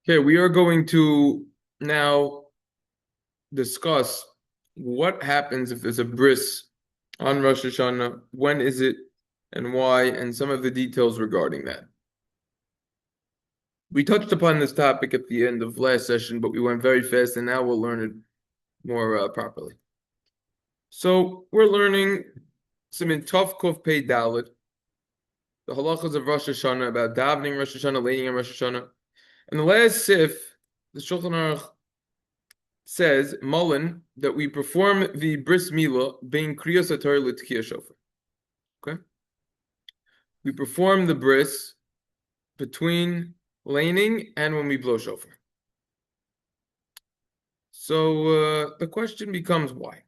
Okay, we are going to now discuss what happens if there's a bris on Rosh Hashanah, when is it and why, and some of the details regarding that. We touched upon this topic at the end of last session, but we went very fast, and now we'll learn it more properly. So we're learning siman Tov Kuf Pei Dalet, the halachas of Rosh Hashanah about davening Rosh Hashanah, laining and Rosh Hashanah. And the last sif, the Shulchan Aruch says, Mullen, that we perform the bris mila bein kriyas Torah l'tkiya shofar. Okay? We perform the bris between laining and when we blow shofar. So the question becomes why?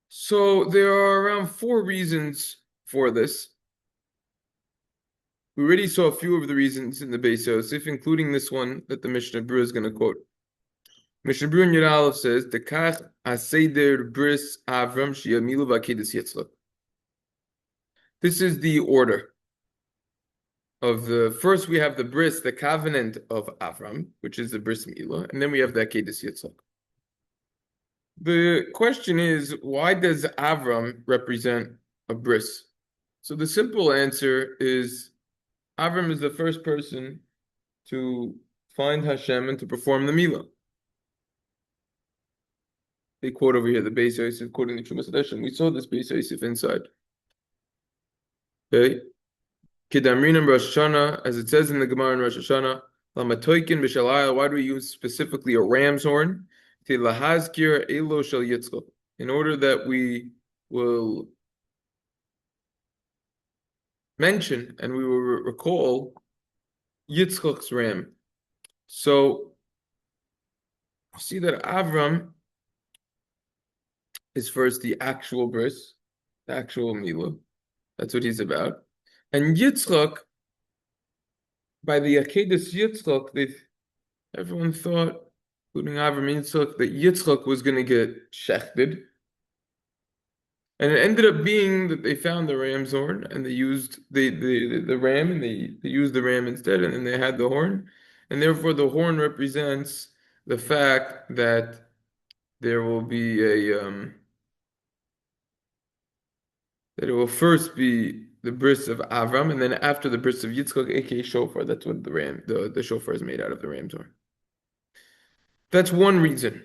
So there are around 4 reasons for this. We already saw a few of the reasons in the Beis Yosef, including this one that the Mishna Berura is going to quote. Mishna Berura in Yud Aleph says, "The Caf Hachaim bris Averahams sheyamilu v'akedes Yitzchak." This is the order of the first. We have the bris, the covenant of Avram, which is the bris mila, and then we have the akedes Yitzchak. The question is, why does Avram represent a bris? So the simple answer is, Avram is the first person to find Hashem and to perform the mila. They quote over here the Beis Yosef quoting the Terumas Hadeshen. We saw this Beis Yosef inside. Okay. Kedamrinam Rosh Hashana, as it says in the Gemara in Rosh Hashana, Lamatoikin b'shalayel. Why do we use specifically a ram's horn? Lahazkir elo shel Yitzchak, in order that we will mention and we will recall Yitzchak's ram. So see that Avram is first the actual bris, the actual mila. That's what he's about. And Yitzchak, by the akedes Yitzchak, everyone thought, including Avram Yitzchak, that Yitzchak was going to get shechted. And it ended up being that they found the ram's horn and they used the ram, and they used the ram instead, and then they had the horn. And therefore the horn represents the fact that there will be that it will first be the bris of Avram, and then after the bris of Yitzchak, aka shofar. That's what the shofar is made out of, the ram's horn. That's one reason.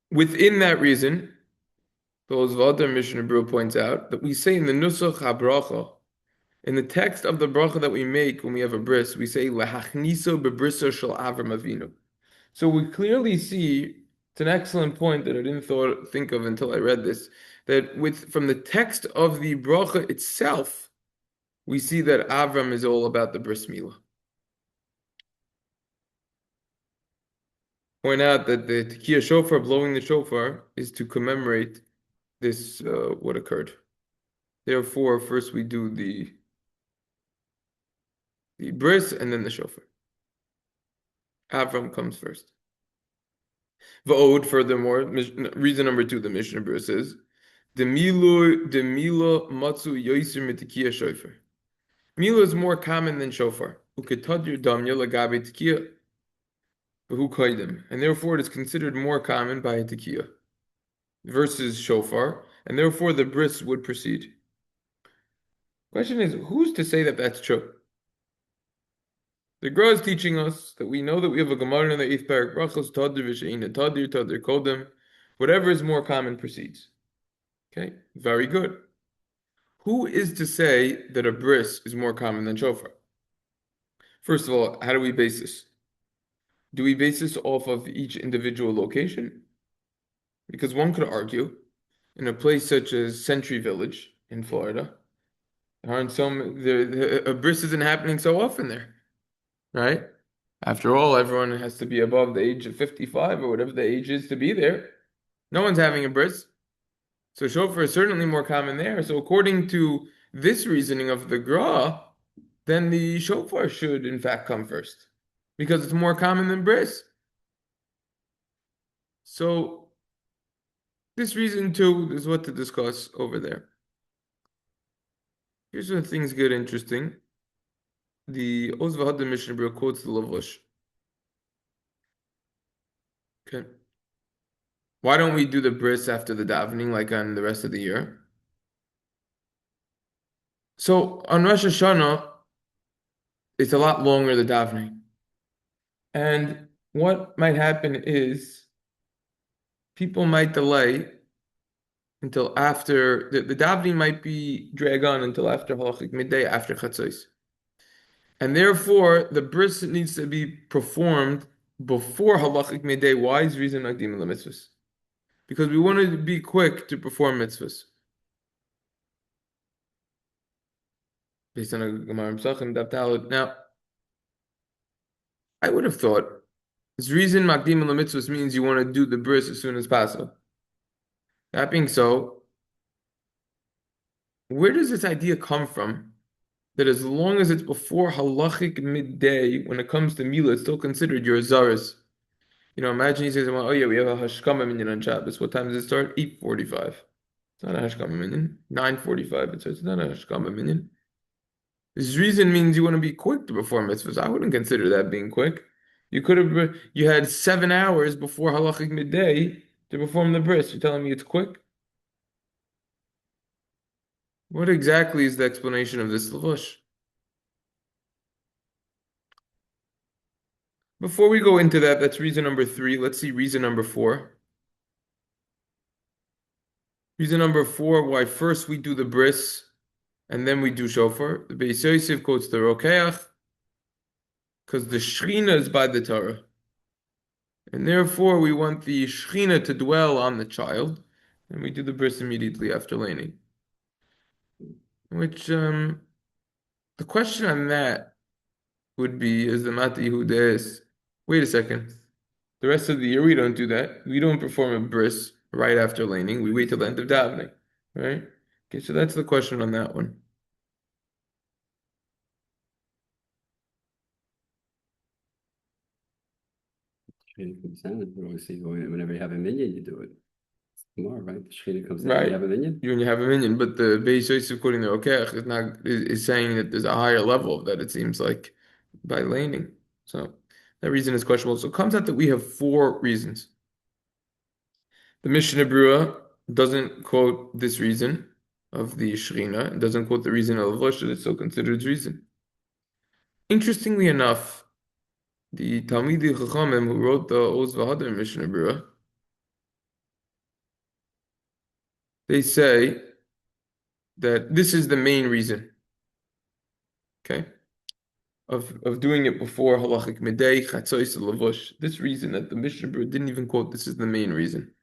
Within that reason, the Mishna Berura points out that we say in the nusach beracha, in the text of the beracha that we make when we have a bris, we say lehachniso bebriso shel Avram Avinu. So we clearly see, it's an excellent point that I didn't think of until I read this, that from the text of the beracha itself, we see that Avram is all about the bris milah. Point out that the tekiya shofar, blowing the shofar, is to commemorate this, what occurred. Therefore, first we do the bris and then the shofar. Avram comes first. V'od, furthermore, reason number 2, the Mishna Berura says, the mila matzu yoiser mitekiya shofar. Mila is more common than shofar. Uketadir damya lagabe tekiya. And therefore it is considered more common by a tekiya versus shofar, and therefore the bris would proceed. Question is, who's to say that that's true? The Gemara is teaching us that we know that we have a Gemara in the 8th parak, brachos tadir v'sheina tadir kodem. Whatever is more common proceeds. Okay, very good. Who is to say that a bris is more common than shofar? First of all, how do we base this? Do we base this off of each individual location? Because one could argue, in a place such as Century Village in Florida, a bris isn't happening so often there, right? After all, everyone has to be above the age of 55 or whatever the age is to be there. No one's having a bris. So shofar is certainly more common there. So according to this reasoning of the Gra, then the shofar should in fact come first, because it's more common than bris. So this reason too is what to discuss over there. Here's where things get interesting. the Ozvahad Mishna Berura quotes the Levush. Okay. Why don't we do the bris after the davening like on the rest of the year? So on Rosh Hashanah, it's a lot longer, the davening. And what might happen is people might delay until after, the davening might be drag on until after halachic midday, after chatzos. And therefore, the bris needs to be performed before halachic midday. Why is reason makdimin lemitzvahs? Because we wanted to be quick to perform mitzvahs. Based on a Gemara Pesachim, Daf Daled. Now, I would have thought zrisin makdimin lemitzvahs means you want to do the bris as soon as possible. That being so, where does this idea come from? That as long as it's before halachic midday, when it comes to mila, it's still considered your zaris. Imagine he says, "Oh yeah, we have a hashkama minyan on Shabbos. What time does it start? 8:45. It's not a hashkama minyan. 9:45. It says it's not a hashkama minyan. This reason means you want to be quick to perform mitzvahs. I wouldn't consider that being quick. You had 7 hours before halachic midday to perform the bris. You're telling me it's quick? What exactly is the explanation of this levush? Before we go into that, that's reason number 3. Let's see reason number 4. Reason number 4, why first we do the bris and then we do shofar. The Beis Yosef quotes the Rokayach because the shechina is by the Torah. And therefore we want the shechina to dwell on the child, and we do the bris immediately after laining. Which, the question on that would be, is the Mati Yehuda, wait a second. The rest of the year we don't do that. We don't perform a bris right after laining. We wait till the end of davening, right? Okay, so that's the question on that one. Whenever you have a minyan, you do it. More, right? The shechina comes in, Right. you have a minyan. When you have a minyan, but the Beis Yosef quoting the Rokayach is saying that there's a higher level of that. It seems like by laining. So that reason is questionable. So it comes out that we have 4 reasons. The Mishna Berura doesn't quote this reason of the shechina. It doesn't quote the reason of Levush that it's still considered reason. Interestingly enough, the Talmidei Chachamim who wrote the Oz V'Hadar Mishna Berura, they say that this is the main reason, okay, of doing it before halachic midday, chatzos, levush. This reason that the Mishna Berura didn't even quote, this is the main reason.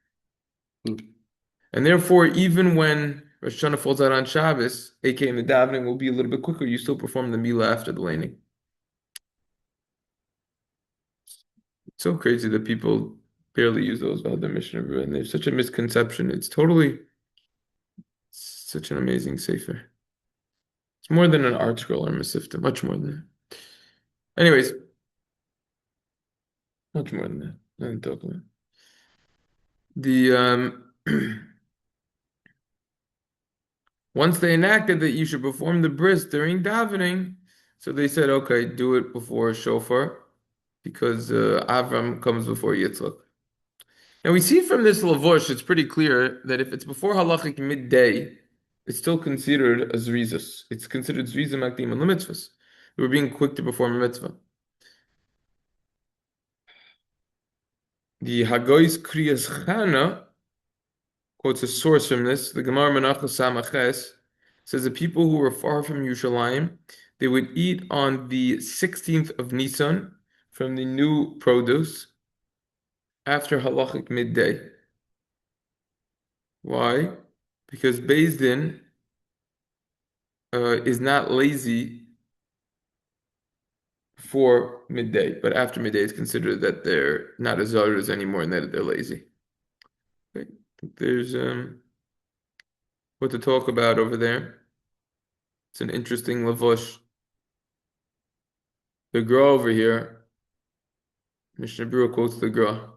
And therefore, even when Rosh Hashana falls out on Shabbos, aka the davening will be a little bit quicker, you still perform the mila after the laining. It's so crazy that people barely use those about the Mishna Berura, and there's such a misconception. It's totally such an amazing sefer. It's more than an art scroll or Masifta, much more than that. Anyways, much more than that. Nothing to talk about. Once they enacted that you should perform the bris during davening, so they said, okay, do it before shofar, because Avram comes before Yitzchak. Now we see from this Levush, it's pretty clear that if it's before halachic midday, it's still considered a zrizus. It's considered zriza makdimin lemitzvahs. We're being quick to perform a mitzvah. The Hagos Asheri quotes a source from this. The Gemara Menachos Samaches says the people who were far from Yerushalayim, they would eat on the 16th of Nisan from the new produce after halachic midday. Why? Because Beis Din is not lazy before midday, but after midday it's considered that they're not as zaras anymore and that they're lazy. Okay. There's what to talk about over there. It's an interesting levush. The Gra over here, Mishna Berura quotes the Gra,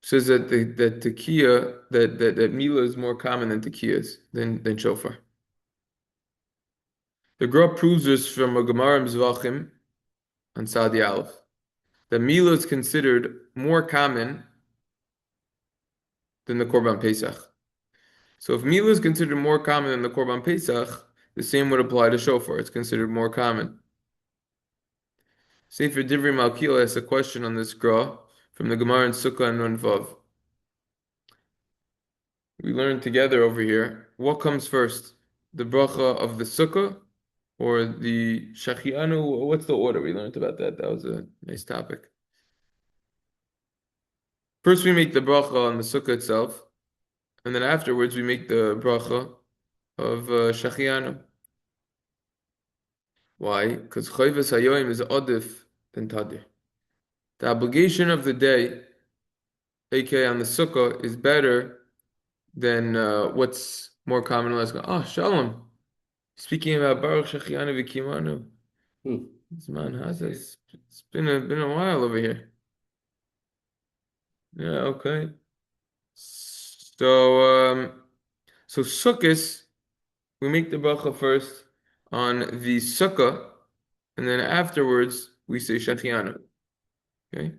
says that that tekiah, that mila is more common than tekiyahs than shofar. The Gra proves this from a Gemara in Zvachim on Sadi Aleph. The mila is considered more common than the Korban Pesach. So if mila is considered more common than the Korban Pesach, the same would apply to shofar. It's considered more common. Sefer Divrei Malkiel asks a question on this Gra from the Gemara in Sukkah and Nun Vav. We learned together over here, what comes first? The bracha of the Sukkah or the shechina? What's the order? We learned about that. That was a nice topic. First we make the bracha on the Sukkah itself, and then afterwards we make the bracha of shechina. Why? Because Hagos Asheri is adif than tadir. The obligation of the day, aka on the Sukkah, is better than what's more common in Let's Oh, Shalom. Speaking about Baruch Shechina V'Kimanu. Zman Hazes. It's been a while over here. Yeah, okay. So Sukkos, we make the bracha first on the Sukkah, and then afterwards we say Shechina. Okay?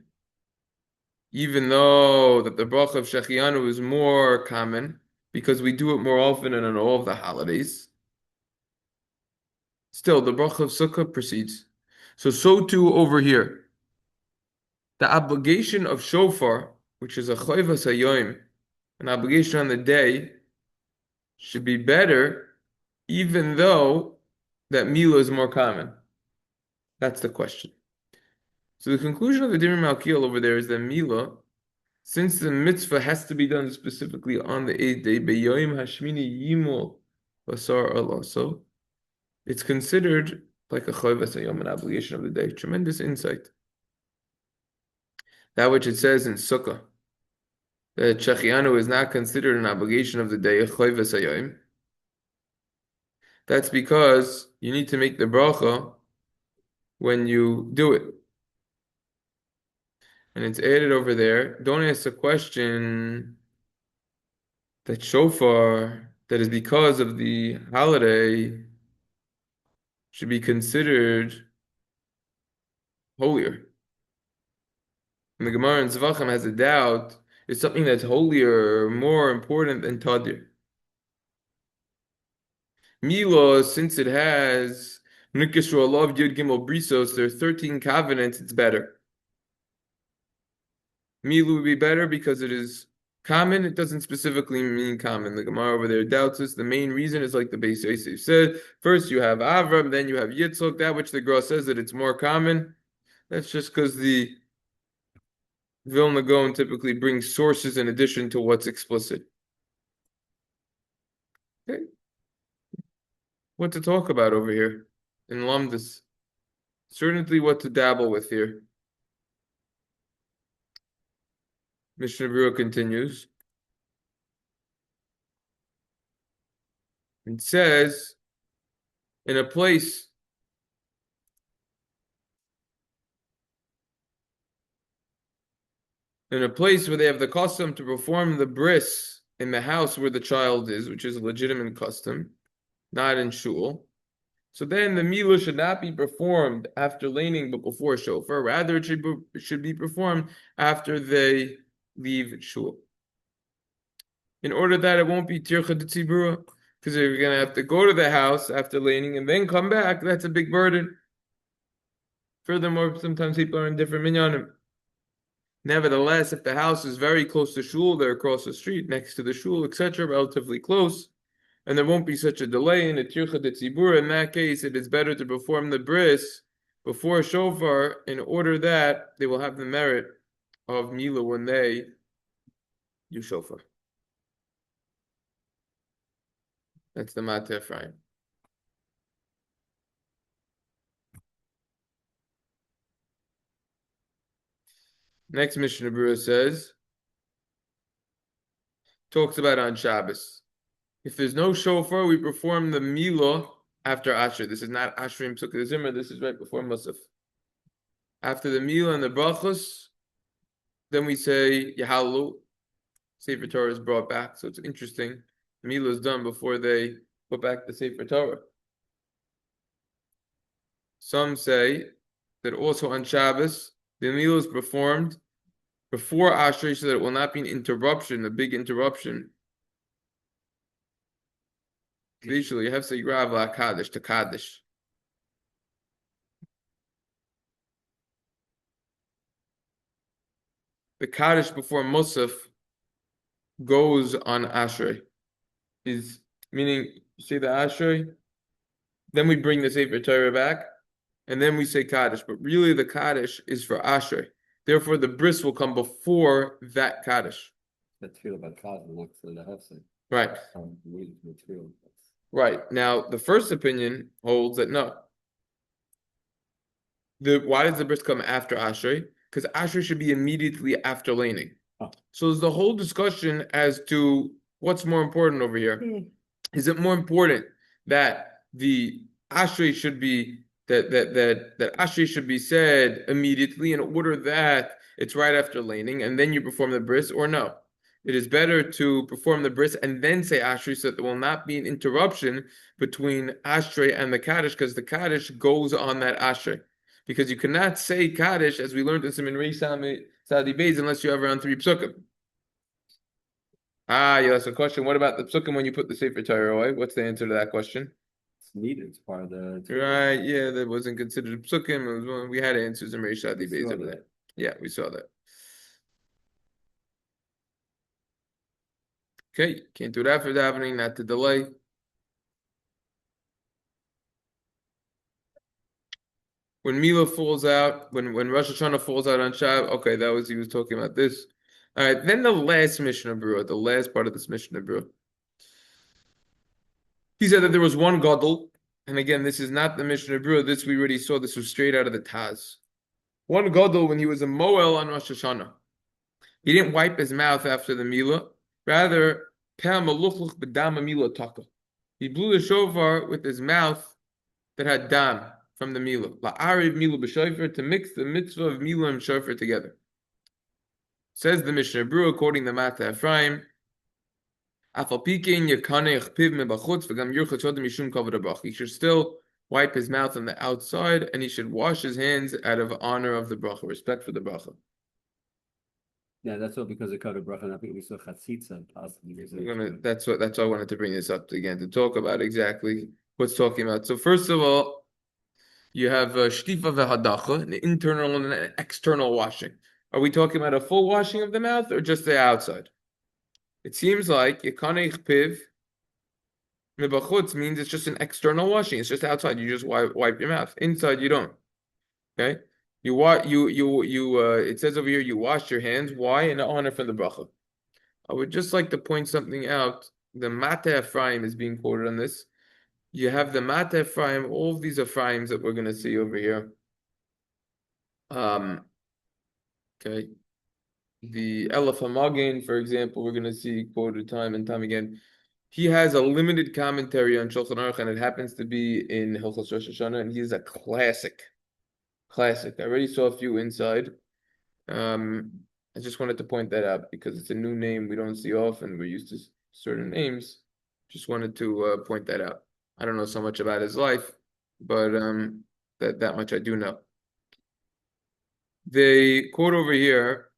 Even though that the bracha of shechina is more common because we do it more often and on all of the holidays, still the bracha of sukkah precedes. So too over here. The obligation of shofar, which is a chayvas hayoim, an obligation on the day, should be better, even though that mila is more common. That's the question. So the conclusion of the Divrei Malkiel over there is that mila, since the mitzvah has to be done specifically on the 8th day, beyoim hashmini yimul basar alaso, it's considered like a chayvas hayom, an obligation of the day. Tremendous insight. That which it says in Sukkah, that shechina is not considered an obligation of the day, a chayvas hayom. That's because you need to make the bracha when you do it. And it's added over there. Don't ask the question that shofar, that is because of the holiday, should be considered holier. And the Gemara in Zvachim has a doubt, is something that's holier or more important than Tadir. Mila, since it has Nikishru Allah Yud Gimel Brisos, there are 13 covenants, it's better. Mila would be better because it is common. It doesn't specifically mean common. The Gemara over there doubts this. The main reason is like the Beis Yosef said. First you have Averahams, then you have Yitzchaks. That which the Gra says that it's more common. That's just because the Vilna Gaon typically brings sources in addition to what's explicit. Okay. What to talk about over here in Lamdas? Certainly what to dabble with here. Mishna Berura continues. It says, in a place where they have the custom to perform the bris in the house where the child is, which is a legitimate custom, not in Shul. So then the mila should not be performed after laining but before shofar. Rather, it should be performed after they leave Shul. In order that it won't be tircha d'tzibura, because if you're going to have to go to the house after laining and then come back, that's a big burden. Furthermore, sometimes people are in different minyanim. Nevertheless, if the house is very close to Shul, they're across the street, next to the Shul, etc., relatively close, and there won't be such a delay in a tircha d'tzibura, in that case, it is better to perform the bris before shofar in order that they will have the merit of mila when they do shofar. That's the Mate Ephraim. Next Mishna Berura talks about on Shabbos. If there's no shofar, we perform the mila after Asher. This is not Ashrim Sukkah Zimmer, this is right before musaf. After the mila and the brachos, then we say Yahalu. Sefer Torah is brought back, so it's interesting. The mila is done before they put back the Sefer Torah. Some say that also on Shabbos, the mila is performed before Ashrei so that it will not be an interruption, a big interruption. Usually you have to say Grav la Kaddish to Kaddish. The Kaddish before musaf goes on Ashrei. Is meaning you say the Ashrei, then we bring the Sefer Torah back, and then we say Kaddish. But really the Kaddish is for Ashrei. Therefore the bris will come before that Kaddish. That's feel about Kaddish next to the Hefsek. Right. Right. Now the first opinion holds that no. Why does the bris come after Ashrei? Because Ashrei should be immediately after laining. Oh. So there's the whole discussion as to what's more important over here. Is it more important that the Ashrei should be that Ashrei should be said immediately in order that it's right after laining and then you perform the bris, or no? It is better to perform the bris and then say Ashrei so that there will not be an interruption between Ashrei and the Kaddish, because the Kaddish goes on that Ashrei. Because you cannot say Kaddish, as we learned in siman Sadi Beis, unless you have around 3 psukim. You asked a question. What about the psukim when you put the Sefer Torah away? What's the answer to that question? It's needed. It's part of the... Right, yeah, that wasn't considered a psukim. We had answers in Sadi Beis over there. Yeah, we saw that. Okay, can't do that for davening, not to delay. When Mila falls out, when Rosh Hashana falls out on Shabbos, okay, he was talking about this. All right, then the last Mishna Berura, the last part of this Mishna Berura. He said that there was one gadol, and again, this is not the Mishna Berura, this we already saw, this was straight out of the Taz. One gadol, when he was a Moel on Rosh Hashana, he didn't wipe his mouth after the Mila, rather, he blew the shofar with his mouth that had dam from the mila. La'ariv mila b'shofar, to mix the mitzvah of mila and shofar together. Says the Mishna Berura, quoting the Mata Ephraim, he should still wipe his mouth on the outside, and he should wash his hands out of honor of the bracha, respect for the bracha. Yeah, that's all because of covered bracha. I think we saw chatzitza possibly. That's why I wanted to bring this up again to talk about exactly what's talking about. So first of all, you have shtifa v'hadacha, an internal and an external washing. Are we talking about a full washing of the mouth or just the outside? It seems like yekanech piv mebachutz means it's just an external washing. It's just outside. You just wipe your mouth. Inside you don't. Okay. It says over here, you wash your hands. Why? In honor for the bracha. I would just like to point something out. The Mata Ephraim is being quoted on this. You have the Mata Ephraim, all of these Ephraims that we're going to see over here. Okay. The Elef HaMagen, for example, we're going to see quoted time and time again. He has a limited commentary on Shulchan Aruch, and it happens to be in Hagos Asheri, and he's a classic. I already saw a few inside. I just wanted to point that out because it's a new name we don't see often. We're used to certain names. Just wanted to point that out. I don't know so much about his life, but that much I do know. They quote over here.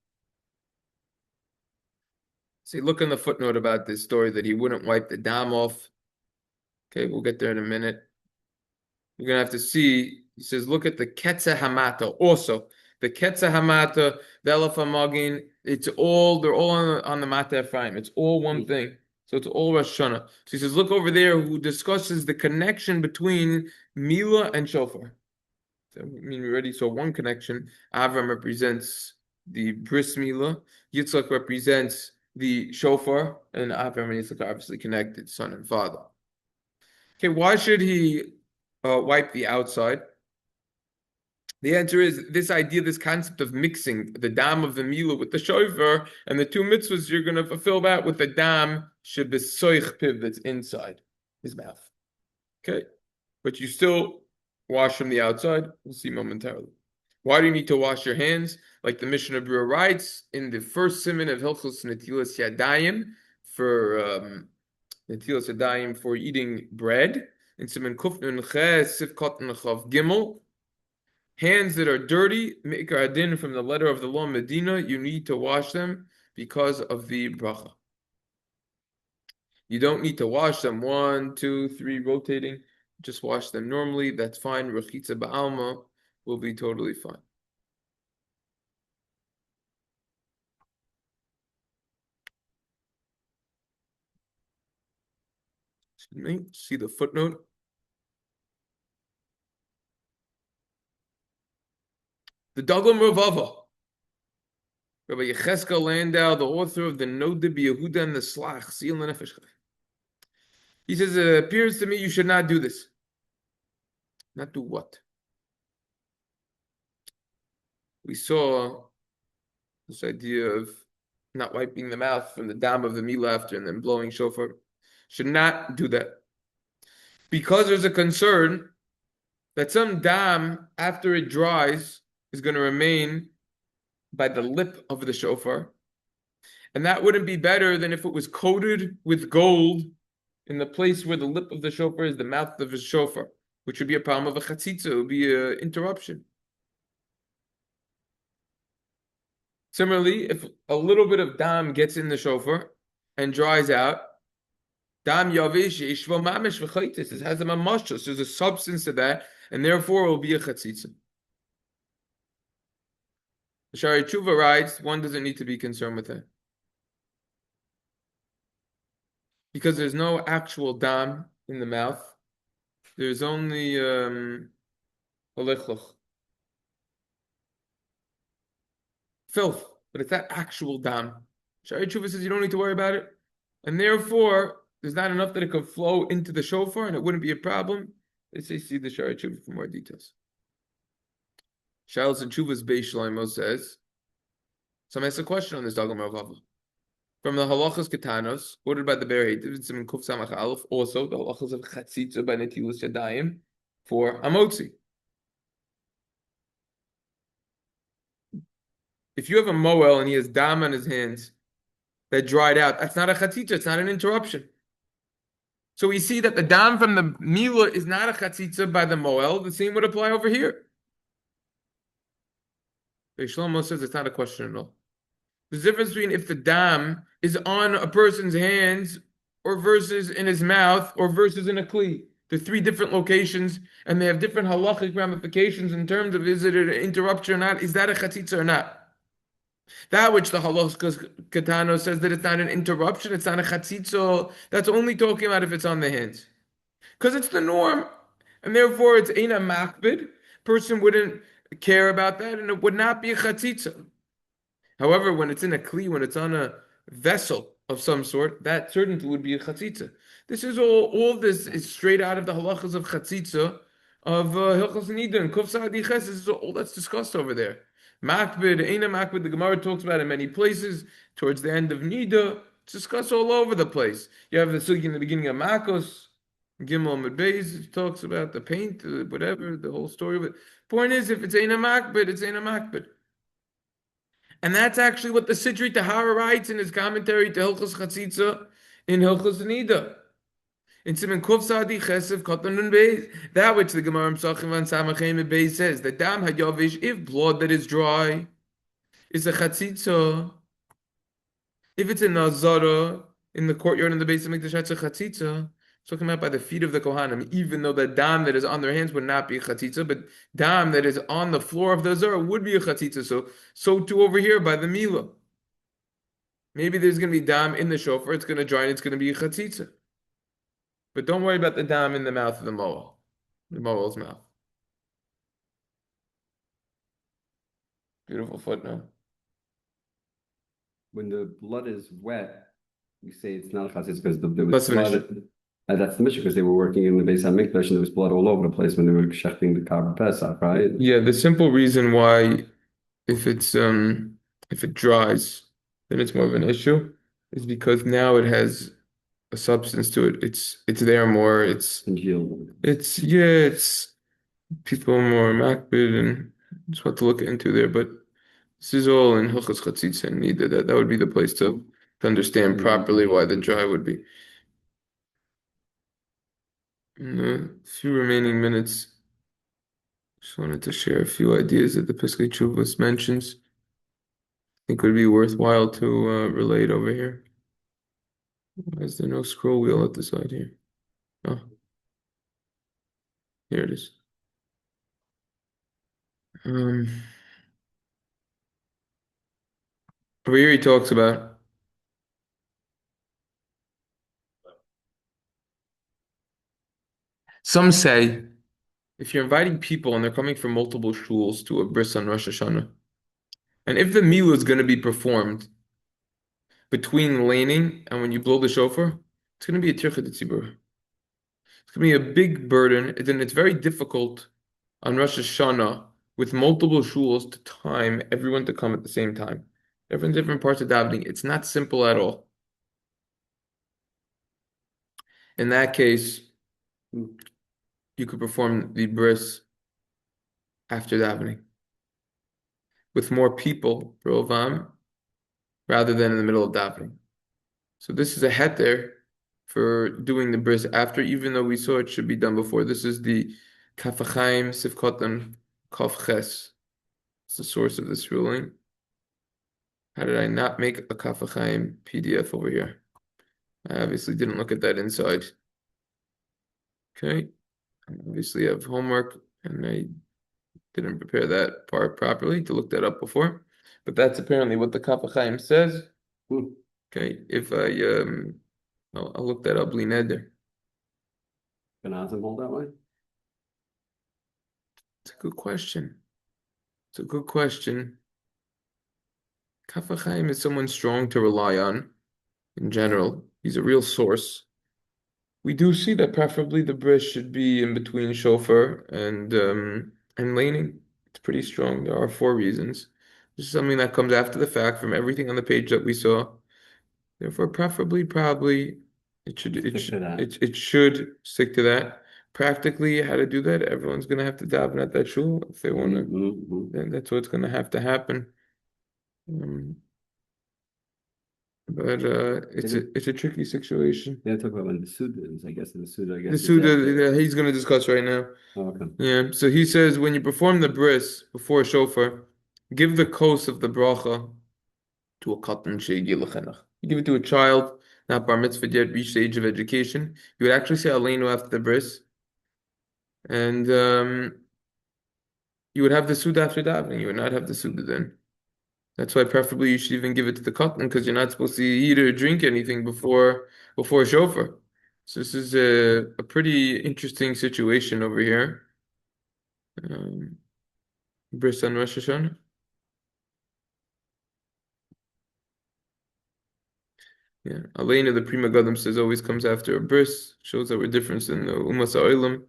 See, look in the footnote about this story that he wouldn't wipe the dam off. Okay, we'll get there in a minute. You're gonna have to see. He says, look at the Ketza Hamata. Also, the Ketza Hamata, the Elef HaMagen, they're all on the Mata Ephraim. It's all one thing. So it's all Rosh Hashana. So he says, look over there, who discusses the connection between Mila and shofar. So, we already saw one connection. Avraham represents the bris Mila. Yitzchak represents the shofar. And Avraham and Yitzchak are obviously connected, son and father. Okay, why should he wipe the outside? The answer is this idea, this concept of mixing the dam of the mila with the shofar, and the two mitzvahs, you're going to fulfill that with the dam shebesoich piv that's inside his mouth. Okay, but you still wash from the outside. We'll see momentarily. Why do you need to wash your hands? Like the Mishna Berura writes in the first siman of Hilchos Netilas Yadayim for Netilas Yadayim for eating bread. In siman Kuf Nun Ches Sif Katan Chav Gimel. Hands that are dirty, Mikar Adin from the letter of the law Medina, you need to wash them because of the bracha. You don't need to wash them 1, 2, 3, rotating. Just wash them normally. That's fine. Rechitza ba'alma will be totally fine. See the footnote? The Daglam Ravava. Rabbi Yecheskel Landau, the author of the Noda B'Yehuda and the Slach, Seal Nefesh. He says, it appears to me you should not do this. Not do what? We saw this idea of not wiping the mouth from the dam of the mila after and then blowing shofar. Should not do that. Because there's a concern that some dam, after it dries, is going to remain by the lip of the shofar. And that wouldn't be better than if it was coated with gold in the place where the lip of the shofar is the mouth of the shofar, which would be a problem of a chatzitza, it would be an interruption. Similarly, if a little bit of dam gets in the shofar and dries out, dam yavish yishvo mamish v'chaitis, it has a mamashos, there's a substance to that, and therefore it will be a chatzitza. The Shari Tshuva writes, one doesn't need to be concerned with that. Because there's no actual dam in the mouth. There's only halichlach. Filth, but it's not actual dam. Shari Tshuva says you don't need to worry about it. And therefore, there's not enough that it could flow into the shofar and it wouldn't be a problem. They say see the Shari Tshuva for more details. Shuls and Tshuva's Beis Shlomo says, some ask a question on this Dagam Ravava. From the halachas ketanos, ordered by the beracha, in Kuf Samach Aleph, also the halachas of chatzitza by netilus yadayim for amotzi. If you have a moel and he has dam on his hands that dried out, that's not a chatzitza, it's not an interruption. So we see that the dam from the mila is not a chatzitza by the moel. The same would apply over here. Beis Shlomo says it's not a question at all. There's a difference between if the dam is on a person's hands or versus in his mouth or versus in a kli. They're 3 different locations and they have different halachic ramifications in terms of is it an interruption or not, is that a chatzitza or not. That which the halachas ketano says that it's not an interruption, it's not a chatzitza, that's only talking about if it's on the hands. Because it's the norm and therefore it's eina makbid. Person wouldn't care about that and it would not be a chatzitza. However, when it's in a kli, when it's on a vessel of some sort, that certainly would be a chatzitza. This is all this is straight out of the halachas of chatzitza of Hilchos Nida and Kuf Sa'adi Ches. This is all that's discussed over there. Makbid, Eina Makbid, the Gemara talks about in many places. Towards the end of Nida, it's discussed all over the place. You have the sugi in the beginning of Makos, Gimel Medbeis, it talks about the paint, whatever, the whole story of it. Point is, if it's Eina Makbid, it's Eina Makbid. And that's actually what the Sidri Tahara writes in his commentary to Hilchos Chatzitza in Hilchos Nida. In siman Kuf Sa'adi Chesef Kotan Nun Beis, that which the Gemara M'sachim and Caf Hachaim Beis says, the dam hayavish, if blood that is dry is a chatzitza. If it's a nazara in the courtyard in the Beis Hamikdash, that's a chatzitza. Talking about by the feet of the Kohanim, even though the dam that is on their hands would not be a chatzitza, but dam that is on the floor of the zara would be a chatzitza. So too over here by the mila. Maybe there's going to be dam in the shofar, it's going to dry and it's going to be a chatzitza. But don't worry about the dam in the mouth of the moel, the moel's mouth. Beautiful footnote. When the blood is wet, we say it's not a chatzitz because there was That's the blood. That's the mission because they were working in the Beis Hamikdash and there was blood all over the place when they were shechting the carbon pesach, right? Yeah, the simple reason why, if it dries, then it's more of an issue, is because now it has a substance to it. It's there more. It's people more makbid and just what to look into there. But this is all in Hilchos Chatzitza and Nida. That would be the place to understand properly why the dry would be. In the few remaining minutes, Just wanted to share a few ideas that the Pesach Chuvas mentions. I think would be worthwhile to relate over here. Why is there no scroll wheel at the side here? Oh, here it is. Over here he talks about some say if you're inviting people and they're coming from multiple shuls to a bris on Rosh Hashana, and if the mila is going to be performed between laining and when you blow the shofar, it's going to be a tircha d'tzibur. It's going to be a big burden, and it's very difficult on Rosh Hashanah with multiple shuls to time everyone to come at the same time. Everyone's different parts of davening. It's not simple at all. In that case, you could perform the bris after davening with more people, rovam, rather than in the middle of davening. So this is a heter for doing the bris after, even though we saw it should be done before. This is the Caf Hachaim Sivkotan Kaf Ches. It's the source of this ruling. How did I not make a Caf Hachaim PDF over here? I obviously didn't look at that inside. Okay. I obviously have homework and I didn't prepare that part properly to look that up before. But that's apparently what the Caf Hachaim says. Okay, if I'll look that up, Neder. Can Azim hold that way? It's a good question. It's a good question. Caf Hachaim is someone strong to rely on in general. He's a real source. We do see that preferably the bris should be in between shofar and laining. It's pretty strong. There are 4 reasons. This is something that comes after the fact from everything on the page that we saw. Therefore, preferably, probably, it should stick to that. Practically, how to do that? Everyone's gonna have to daven at that shul if they want to. Then that's what's gonna have to happen. But it's a tricky situation. They talk about when the Suda is, I guess, The Suda he's going to discuss right now. Oh, okay. Yeah, so he says when you perform the bris before shofar, give the kos of the beracha to a katan she'igi l'chinuch. You give it to a child, not bar mitzvah yet, reached the age of education. You would actually say Alanu after the bris, and you would have the Suda after davening. You would not have the Suda then. That's why preferably you should even give it to the katan because you're not supposed to eat or drink anything before shofar. So this is a pretty interesting situation over here. Bris on Rosh Hashana. Yeah, Alanu, the Prima Gadam says always comes after a bris. Shows that we're different than the Umas Ha'olam.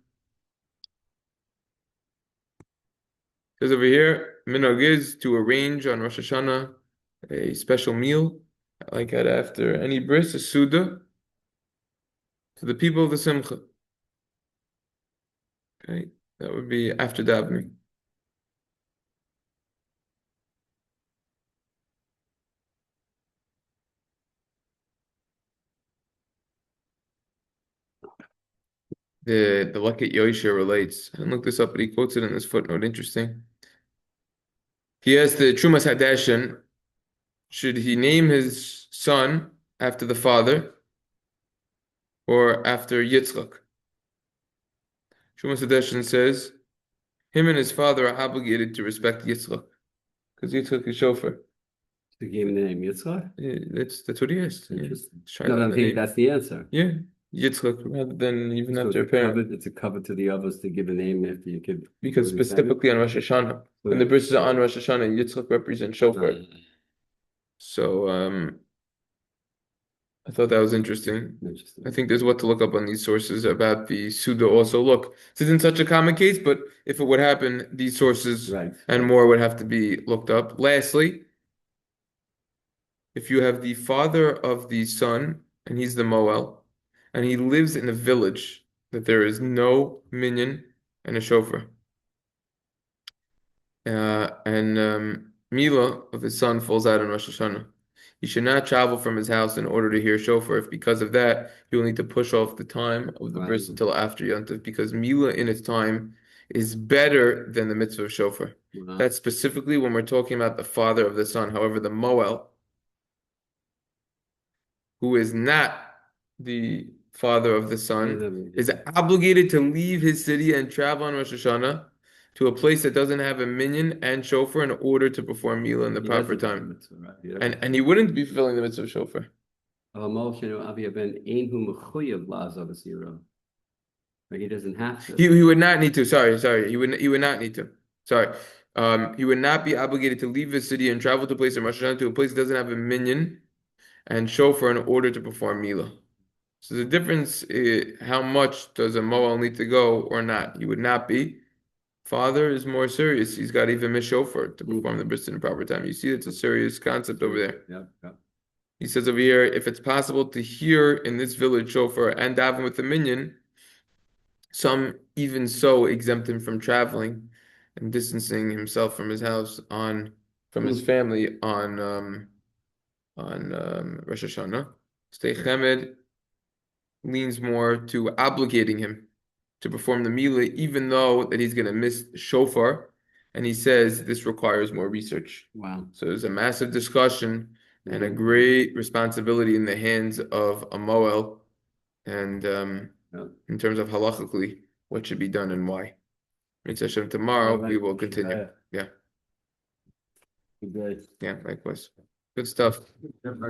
Says over here, minhag is to arrange on Rosh Hashanah a special meal, like that after any bris, a suda, to the people of the simcha. Okay, that would be after davening. The Lekut Yosher relates. I didn't look this up, but he quotes it in this footnote. Interesting. He has the Terumas Hadeshen. Should he name his son after the father or after Yitzchak? Terumas Hadeshen says him and his father are obligated to respect Yitzchak because Yitzchak is shofar. To give him the name Yitzchak? Yeah, that's what he is. Interesting. Yeah. No, I think that's the answer. Yeah, Yitzchak rather than even So after a parent. it's a cover to the others to give a name after your kid. Because specifically on Rosh Hashana, when the bris is on Rosh Hashana, Yitzchak represents shofar. So I thought that was interesting. I think there's what to look up on these sources about the Suda also. Look, this isn't such a common case, but if it would happen, these sources and more would have to be looked up. Lastly, if you have the father of the son, and he's the Moel, and he lives in a village that there is no minyan and a shofar, and mila of his son falls out in Rosh Hashanah, he should not travel from his house in order to hear shofar. If because of that, he will need to push off the time of the bris until after Yom Tov, because mila in its time is better than the mitzvah of shofar. Wow. That's specifically when we're talking about the father of the son. However, the moel, who is not the father of the son, is obligated to leave his city and travel on Rosh Hashanah to a place that doesn't have a minyan and shofar in order to perform mila in the proper time. Mitzvah, right? And he wouldn't be fulfilling the mitzvah of shofar. Like he doesn't have to. He would not need to. Sorry. He would not need to. Sorry. He would not be obligated to leave his city and travel to a place in Rosh Hashanah to a place that doesn't have a minyan and shofar in order to perform mila. So the difference is how much does a moel need to go or not? He would not be. Father is more serious. He's got even miss shofar to perform the bris in the proper time. You see, it's a serious concept over there. Yep. He says over here, if it's possible to hear in this village shofar and daven with the minyan, some even so exempt him from traveling and distancing himself from his house from his family on Rosh Hashanah. Stay Chemed leans more to obligating him to perform the mila, even though that he's going to miss shofar, and he says this requires more research. Wow! So there's a massive discussion and a great responsibility in the hands of a moel, and in terms of halachically what should be done and why. Mitzvah tomorrow we will continue. Yeah. Good. Yeah, likewise. Good stuff.